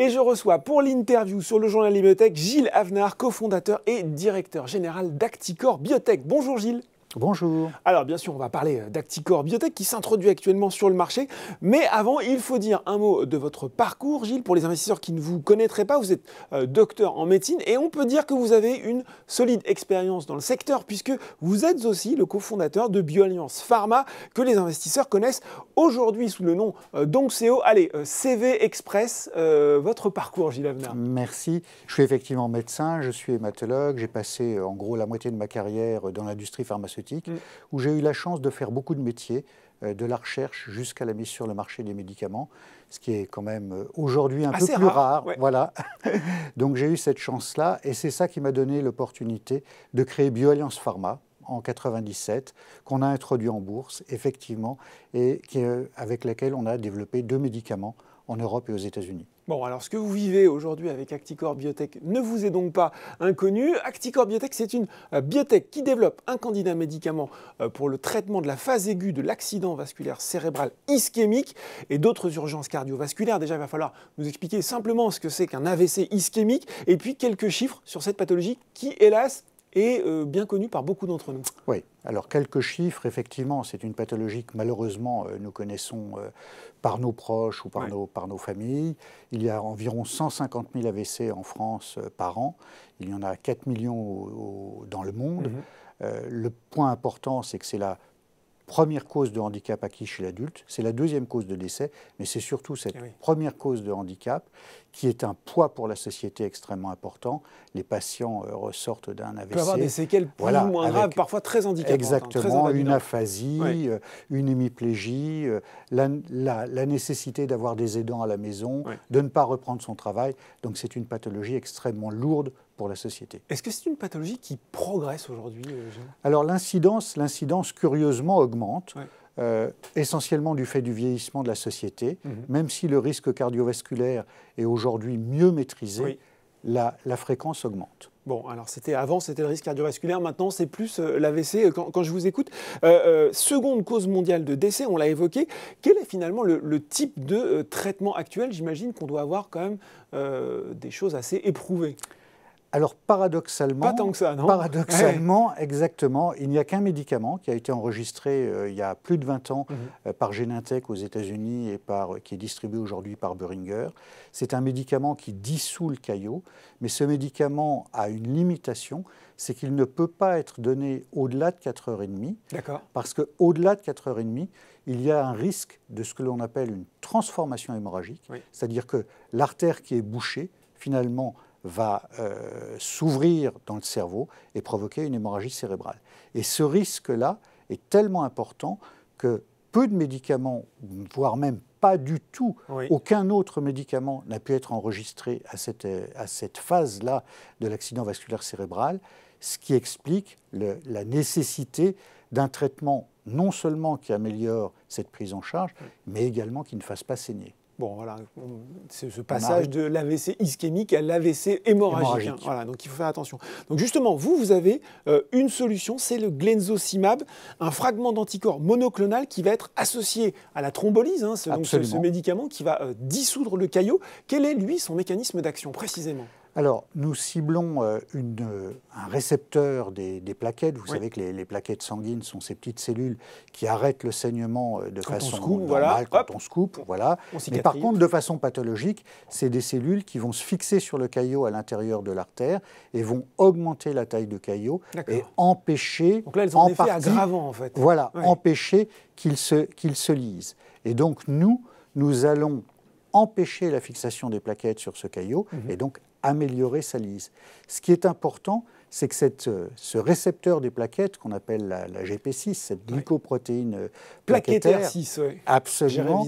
Et je reçois pour l'interview sur le journal des biotech Gilles Avenard, cofondateur et directeur général d'Acticor Biotech. Bonjour Gilles. Bonjour. Alors bien sûr, on va parler d'Acticor Biotech qui s'introduit actuellement sur le marché. Mais avant, il faut dire un mot de votre parcours, Gilles. Pour les investisseurs qui ne vous connaîtraient pas, vous êtes docteur en médecine et on peut dire que vous avez une solide expérience dans le secteur puisque vous êtes aussi le cofondateur de BioAlliance Pharma que les investisseurs connaissent aujourd'hui sous le nom d'Onxeo. Allez, CV Express, votre parcours, Gilles Avenard. Merci. Je suis effectivement médecin, je suis hématologue. J'ai passé en gros la moitié de ma carrière dans l'industrie pharmaceutique. Où j'ai eu la chance de faire beaucoup de métiers, de la recherche jusqu'à la mise sur le marché des médicaments, ce qui est quand même aujourd'hui un peu plus rare. Ouais. Voilà. Donc j'ai eu cette chance-là et c'est ça qui m'a donné l'opportunité de créer BioAlliance Pharma en 97, qu'on a introduit en bourse, effectivement, et avec laquelle on a développé 2 médicaments en Europe et aux États-Unis. Bon, alors ce que vous vivez aujourd'hui avec Acticor Biotech ne vous est donc pas inconnu. Acticor Biotech, c'est une biotech qui développe un candidat médicament pour le traitement de la phase aiguë de l'accident vasculaire cérébral ischémique et d'autres urgences cardiovasculaires. Déjà, il va falloir nous expliquer simplement ce que c'est qu'un AVC ischémique et puis quelques chiffres sur cette pathologie qui, hélas, est bien connue par beaucoup d'entre nous. Oui, alors quelques chiffres, effectivement, c'est une pathologie que malheureusement nous connaissons par nos proches ou par nos familles. Il y a environ 150 000 AVC en France par an, il y en a 4 millions dans le monde. Le point important, c'est que c'est la première cause de handicap acquis chez l'adulte, c'est la deuxième cause de décès, mais c'est surtout cette première cause de handicap qui est un poids pour la société extrêmement important. Les patients ressortent d'un AVC. Il peut avoir des séquelles plus ou moins graves, parfois très handicapantes. Exactement, très une aphasie, une hémiplégie, la nécessité d'avoir des aidants à la maison, de ne pas reprendre son travail. Donc c'est une pathologie extrêmement lourde pour la société. Est-ce que c'est une pathologie qui progresse aujourd'hui, Gilles ? Alors l'incidence, curieusement, augmente, essentiellement du fait du vieillissement de la société. Même si le risque cardiovasculaire est aujourd'hui mieux maîtrisé, la fréquence augmente. Bon, alors avant, c'était le risque cardiovasculaire, maintenant c'est plus l'AVC quand je vous écoute. Seconde cause mondiale de décès, on l'a évoqué. Quel est finalement le type de traitement actuel ? J'imagine qu'on doit avoir quand même des choses assez éprouvées. Alors paradoxalement, pas tant que ça, non ? Paradoxalement, exactement, il n'y a qu'un médicament qui a été enregistré il y a plus de 20 ans par Genentech aux États-Unis et qui est distribué aujourd'hui par Boehringer. C'est un médicament qui dissout le caillot, mais ce médicament a une limitation, c'est qu'il ne peut pas être donné au-delà de 4h30. D'accord. Parce qu'au-delà de 4h30, il y a un risque de ce que l'on appelle une transformation hémorragique, c'est-à-dire que l'artère qui est bouchée, finalement, va s'ouvrir dans le cerveau et provoquer une hémorragie cérébrale. Et ce risque-là est tellement important que peu de médicaments, voire même pas du tout, aucun autre médicament n'a pu être enregistré à cette phase-là de l'accident vasculaire cérébral, ce qui explique la nécessité d'un traitement non seulement qui améliore cette prise en charge, mais également qui ne fasse pas saigner. Bon, voilà, c'est ce passage de l'AVC ischémique à l'AVC hémorragique. Voilà, donc il faut faire attention. Donc justement, vous avez une solution, c'est le glenzocimab, un fragment d'anticorps monoclonal qui va être associé à la thrombolyse, ce médicament qui va dissoudre le caillot. Quel est, lui, son mécanisme d'action, précisément ? Alors, nous ciblons un récepteur des plaquettes. Vous savez que les plaquettes sanguines sont ces petites cellules qui arrêtent le saignement de façon normale quand on se coupe. Mais par contre, de façon pathologique, c'est des cellules qui vont se fixer sur le caillot à l'intérieur de l'artère et vont augmenter la taille du caillot et empêcher, donc là, elles ont un effet aggravant, en fait. Voilà, empêcher qu'il se lise. Et donc, nous allons empêcher la fixation des plaquettes sur ce caillot et donc améliorer sa lise. Ce qui est important, c'est que ce récepteur des plaquettes, qu'on appelle la GP6, cette glycoprotéine plaquettaire, 6, absolument,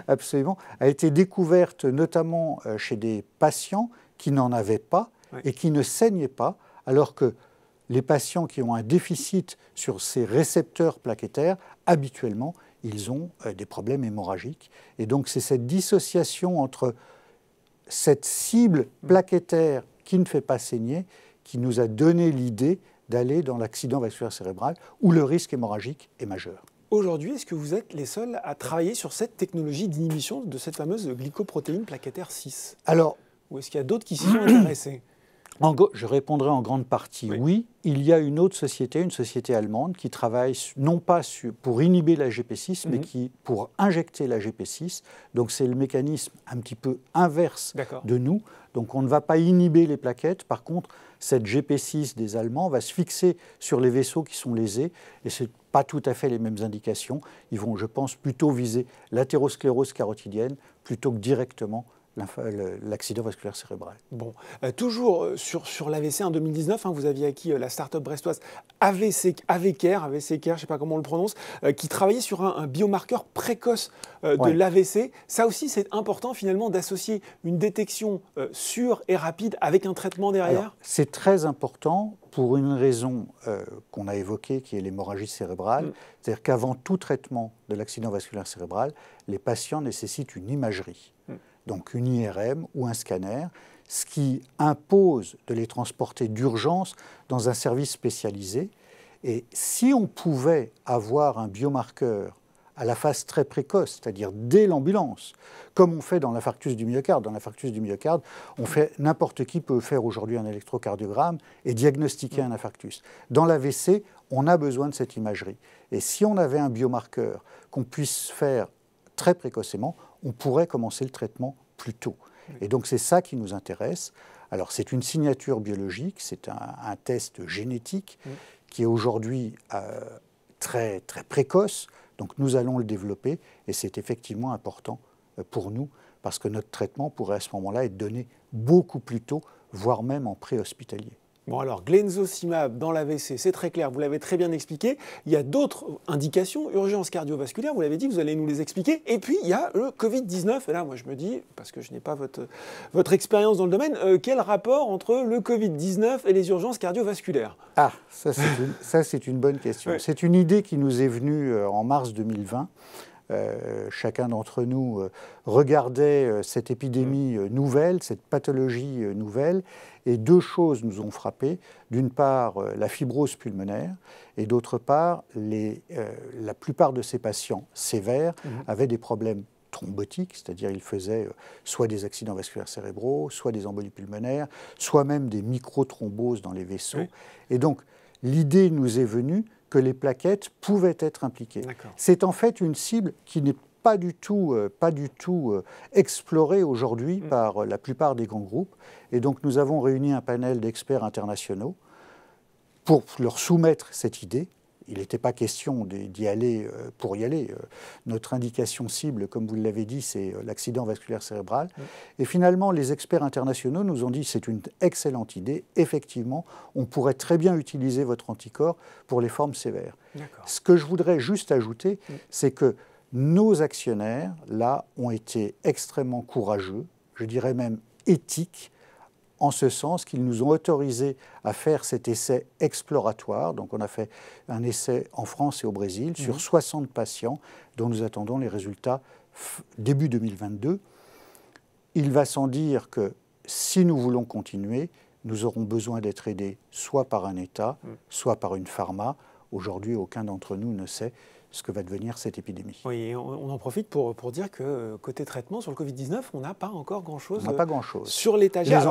absolument, a été découverte notamment chez des patients qui n'en avaient pas et qui ne saignaient pas, alors que les patients qui ont un déficit sur ces récepteurs plaquettaires, habituellement, ils ont des problèmes hémorragiques. Et donc, c'est cette dissociation entre cette cible plaquettaire qui ne fait pas saigner qui nous a donné l'idée d'aller dans l'accident vasculaire cérébral où le risque hémorragique est majeur. Aujourd'hui, est-ce que vous êtes les seuls à travailler sur cette technologie d'inhibition de cette fameuse glycoprotéine plaquettaire 6 ? Alors, ou est-ce qu'il y a d'autres qui s'y sont intéressés ? Je répondrai en grande partie oui. Il y a une autre société, une société allemande, qui travaille non pas pour inhiber la GP6, mais pour injecter la GP6. Donc c'est le mécanisme un petit peu inverse de nous. Donc on ne va pas inhiber les plaquettes. Par contre, cette GP6 des Allemands va se fixer sur les vaisseaux qui sont lésés. Et ce n'est pas tout à fait les mêmes indications. Ils vont, je pense, plutôt viser l'athérosclérose carotidienne plutôt que directement l'accident vasculaire cérébral. Bon, toujours sur l'AVC en 2019, vous aviez acquis la start-up brestoise AVCare, je ne sais pas comment on le prononce, qui travaillait sur un biomarqueur précoce de l'AVC. Ça aussi, c'est important finalement d'associer une détection sûre et rapide avec un traitement derrière. C'est très important pour une raison qu'on a évoquée, qui est l'hémorragie cérébrale. C'est-à-dire qu'avant tout traitement de l'accident vasculaire cérébral, les patients nécessitent une imagerie. Donc une IRM ou un scanner, ce qui impose de les transporter d'urgence dans un service spécialisé. Et si on pouvait avoir un biomarqueur à la phase très précoce, c'est-à-dire dès l'ambulance, comme on fait dans l'infarctus du myocarde. Dans l'infarctus du myocarde, n'importe qui peut faire aujourd'hui un électrocardiogramme et diagnostiquer un infarctus. Dans l'AVC, on a besoin de cette imagerie. Et si on avait un biomarqueur qu'on puisse faire très précocement, on pourrait commencer le traitement plus tôt. Et donc c'est ça qui nous intéresse. Alors c'est une signature biologique, c'est un test génétique qui est aujourd'hui très, très précoce. Donc nous allons le développer et c'est effectivement important pour nous parce que notre traitement pourrait à ce moment-là être donné beaucoup plus tôt, voire même en préhospitalier. Bon alors, Glenzocimab dans l'AVC, c'est très clair, vous l'avez très bien expliqué. Il y a d'autres indications, urgence cardiovasculaire, vous l'avez dit, vous allez nous les expliquer. Et puis, il y a le Covid-19. Et là, moi, je me dis, parce que je n'ai pas votre expérience dans le domaine, quel rapport entre le Covid-19 et les urgences cardiovasculaires ? Ah, ça c'est une bonne question. Ouais. C'est une idée qui nous est venue en mars 2020. Chacun d'entre nous regardait cette épidémie nouvelle, cette pathologie nouvelle, et deux choses nous ont frappés. D'une part, la fibrose pulmonaire, et d'autre part, la plupart de ces patients sévères avaient des problèmes thrombotiques, c'est-à-dire ils faisaient soit des accidents vasculaires cérébraux, soit des embolies pulmonaires, soit même des microthromboses dans les vaisseaux. Oui. Et donc, l'idée nous est venue que les plaquettes pouvaient être impliquées. C'est en fait une cible qui n'est pas du tout explorée aujourd'hui par la plupart des grands groupes. Et donc nous avons réuni un panel d'experts internationaux pour leur soumettre cette idée. Il n'était pas question d'y aller pour y aller. Notre indication cible, comme vous l'avez dit, c'est l'accident vasculaire cérébral. Et finalement, les experts internationaux nous ont dit c'est une excellente idée. Effectivement, on pourrait très bien utiliser votre anticorps pour les formes sévères. Ce que je voudrais juste ajouter, c'est que nos actionnaires, là, ont été extrêmement courageux, je dirais même éthiques, en ce sens qu'ils nous ont autorisés à faire cet essai exploratoire. Donc on a fait un essai en France et au Brésil sur 60 patients dont nous attendons les résultats début 2022. Il va sans dire que si nous voulons continuer, nous aurons besoin d'être aidés soit par un État, soit par une pharma. Aujourd'hui, aucun d'entre nous ne sait ce que va devenir cette épidémie. Oui, et on en profite pour dire que côté traitement sur le Covid-19, on n'a pas encore grand-chose. On n'a pas grand-chose. Sur l'étagère. Les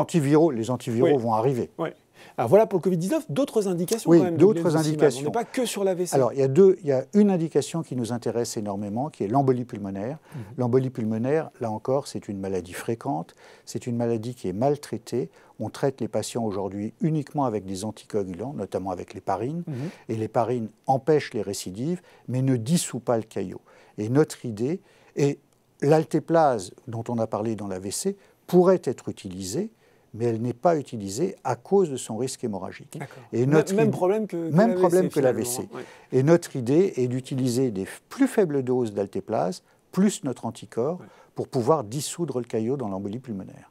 antiviraux vont arriver. Oui. Alors voilà pour le Covid-19, d'autres indications quand même. D'autres indications. On n'est pas que sur l'AVC. Alors il y a une indication qui nous intéresse énormément, qui est l'embolie pulmonaire. L'embolie pulmonaire, là encore, c'est une maladie fréquente. C'est une maladie qui est maltraitée. On traite les patients aujourd'hui uniquement avec des anticoagulants, notamment avec l'héparine. Et l'héparine empêche les récidives, mais ne dissout pas le caillot. Et notre idée, et l'altéplase dont on a parlé dans l'AVC, pourrait être utilisée, mais elle n'est pas utilisée à cause de son risque hémorragique. Et même problème que l'AVC. Et notre idée est d'utiliser des plus faibles doses d'altéplase, plus notre anticorps, pour pouvoir dissoudre le caillot dans l'embolie pulmonaire.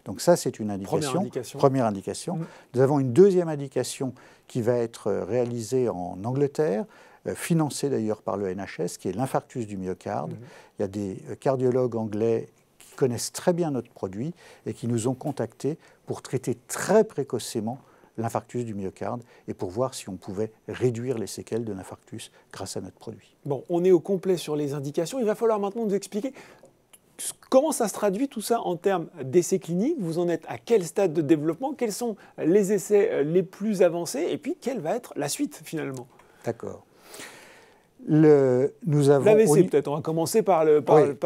Donc ça, c'est une indication. Première indication. Nous avons une deuxième indication qui va être réalisée en Angleterre, financée d'ailleurs par le NHS, qui est l'infarctus du myocarde. Il y a des cardiologues anglais connaissent très bien notre produit et qui nous ont contactés pour traiter très précocement l'infarctus du myocarde et pour voir si on pouvait réduire les séquelles de l'infarctus grâce à notre produit. Bon, on est au complet sur les indications. Il va falloir maintenant nous expliquer comment ça se traduit tout ça en termes d'essais cliniques. Vous en êtes à quel stade de développement? Quels sont les essais les plus avancés? Et puis, quelle va être la suite finalement? D'accord. Nous avons l'AVC peut-être, on va commencer par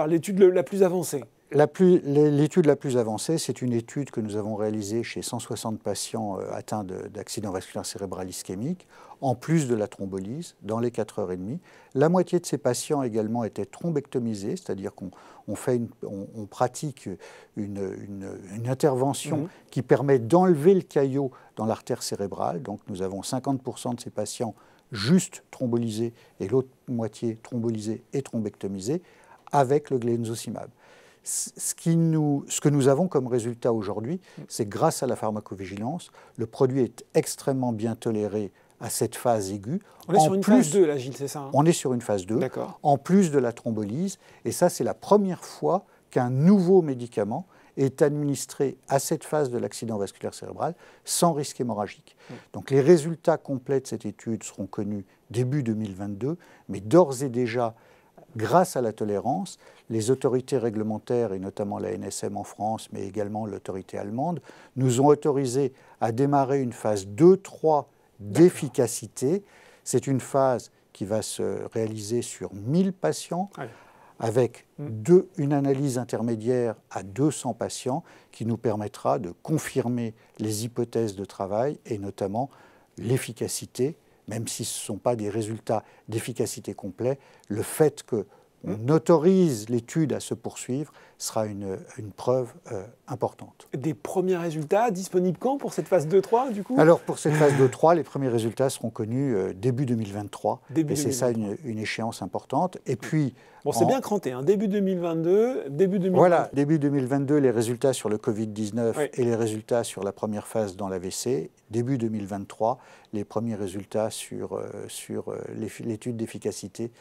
l'étude la plus avancée. L'étude la plus avancée, c'est une étude que nous avons réalisée chez 160 patients atteints d'accident vasculaire cérébral ischémique, en plus de la thrombolyse, dans les 4h30. La moitié de ces patients également étaient thrombectomisés, c'est-à-dire qu'on pratique une intervention qui permet d'enlever le caillot dans l'artère cérébrale. Donc nous avons 50% de ces patients juste thrombolysés et l'autre moitié thrombolysés et thrombectomisés avec le glenzocimab. Ce que nous avons comme résultat aujourd'hui, c'est grâce à la pharmacovigilance, le produit est extrêmement bien toléré à cette phase aiguë. On est sur une phase 2 là, Gilles, c'est ça? On est sur une phase 2, en plus de la thrombolyse. Et ça, c'est la première fois qu'un nouveau médicament est administré à cette phase de l'accident vasculaire cérébral sans risque hémorragique. Donc les résultats complets de cette étude seront connus début 2022, mais d'ores et déjà, grâce à la tolérance, les autorités réglementaires, et notamment la NSM en France, mais également l'autorité allemande, nous ont autorisé à démarrer une phase 2-3 d'efficacité. C'est une phase qui va se réaliser sur 1000 patients, avec une analyse intermédiaire à 200 patients, qui nous permettra de confirmer les hypothèses de travail, et notamment l'efficacité, même si ce ne sont pas des résultats d'efficacité complets, le fait qu'on autorise l'étude à se poursuivre sera une preuve importante. Des premiers résultats disponibles quand pour cette phase 2-3 du coup? Alors pour cette phase 2-3, les premiers résultats seront connus début 2023. C'est ça une échéance importante. Et puis, bon, c'est bien cranté, hein. Début 2022, début 2022. Voilà, début 2022, les résultats sur le Covid-19 et les résultats sur la première phase dans l'AVC. Début 2023, les premiers résultats sur l'étude d'efficacité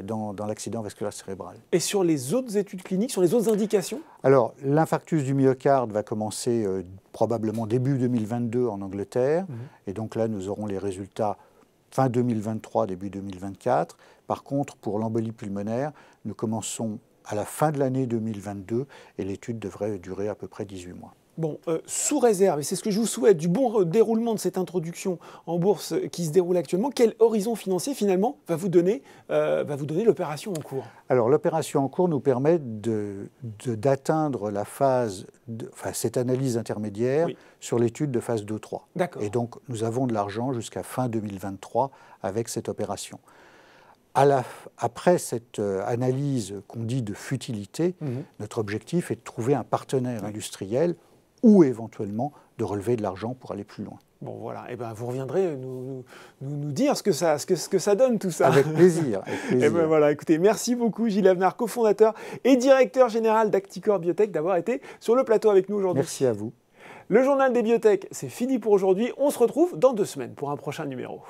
dans l'accident vasculaire cérébral. Et sur les autres études cliniques, sur les autres indications? Alors, l'infarctus du myocarde va commencer probablement début 2022 en Angleterre. Et donc là, nous aurons les résultats fin 2023, début 2024. Par contre, pour l'embolie pulmonaire, nous commençons à la fin de l'année 2022 et l'étude devrait durer à peu près 18 mois. Bon, sous réserve, et c'est ce que je vous souhaite, du bon déroulement de cette introduction en bourse qui se déroule actuellement, quel horizon financier finalement va vous donner l'opération en cours? Alors l'opération en cours nous permet d'atteindre la phase, cette analyse intermédiaire sur l'étude de phase 2-3. Et donc nous avons de l'argent jusqu'à fin 2023 avec cette opération. Après cette analyse qu'on dit de futilité, notre objectif est de trouver un partenaire industriel ou éventuellement de relever de l'argent pour aller plus loin. Bon voilà, et ben vous reviendrez nous dire ce que ça donne tout ça. Avec plaisir. Et ben voilà, écoutez, merci beaucoup Gilles Avenard, cofondateur et directeur général d'Acticor Biotech, d'avoir été sur le plateau avec nous aujourd'hui. Merci à vous. Le journal des biotech, c'est fini pour aujourd'hui. On se retrouve dans 2 semaines pour un prochain numéro.